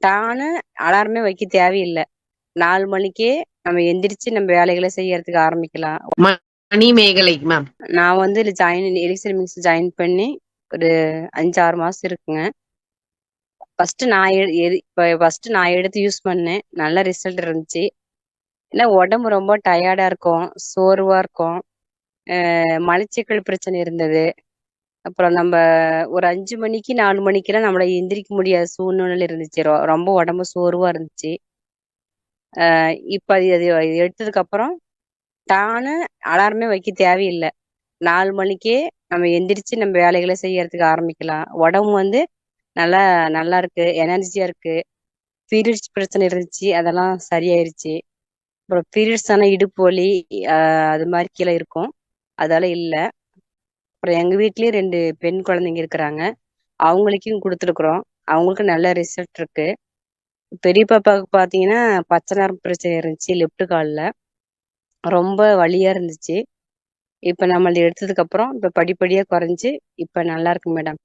டான்னு அலாரமே வைக்க தேவையில்ல. 4 மணிக்கே நம்ம எந்திரிச்சு நம்ம வேலைகள செய்யறதுக்கு ஆரம்பிக்கலாம். மணிமேகலை மேம். நான் வந்து இதுல எலிக்ஸர் மிக்ஸ் ஜாயின் பண்ணி ஒரு 5, 6 மாசம் இருக்குங்க. ஃபர்ஸ்ட் நான் எடுத்து யூஸ் பண்ணேன். நல்ல ரிசல்ட் இருந்துச்சு. ஏன்னா உடம்பு ரொம்ப டயர்டா இருக்கும், சோர்வா இருக்கும். மலச்சிக்கல் பிரச்சனை இருந்தது. அப்புறம் நம்ம ஒரு 5 மணிக்கு 4 மணிக்கெல்லாம் நம்மள எந்திரிக்க முடியாத சூழ்நிலை இருந்துச்சு. ரொம்ப உடம்பு சோர்வா இருந்துச்சு. இப்ப அது எடுத்ததுக்கு அப்புறம் டான்னு அலாரமே வைக்க தேவையில்ல. 4 மணிக்கே நம்ம எந்திரிச்சு நம்ம வேலைகள செய்யறதுக்கு ஆரம்பிக்கலாம். உடம்பு வந்து நல்லா நல்லா இருக்கு, எனர்ஜியா இருக்கு. பீரியட்ஸ் பிரச்சனை இருந்துச்சு, அதெல்லாம் சரியாயிருச்சு. அப்புறம் பீரியட்ஸ் ஆனா இடுப்பு வலி அது மாதிரி கீழே இருக்கும், அதால இல்ல. அப்புறம் எங்க வீட்லயும் 2 பெண் குழந்தைங்க இருக்கிறாங்க. அவங்களுக்கும் கொடுத்துருக்குறோம். அவங்களுக்கும் நல்ல ரிசல்ட் இருக்கு. பெரிய பாப்பாவுக்கு பாத்தீங்கன்னா பச்சை நரம்பு பிரச்சனை இருந்துச்சு லெஃப்ட் கால்ல. ரொம்ப வலியா இருந்துச்சு. இப்ப நம்ம எடுத்ததுக்கு அப்புறம் இப்ப படிப்படியா குறைஞ்சு இப்ப நல்லா இருக்கு மேடம்.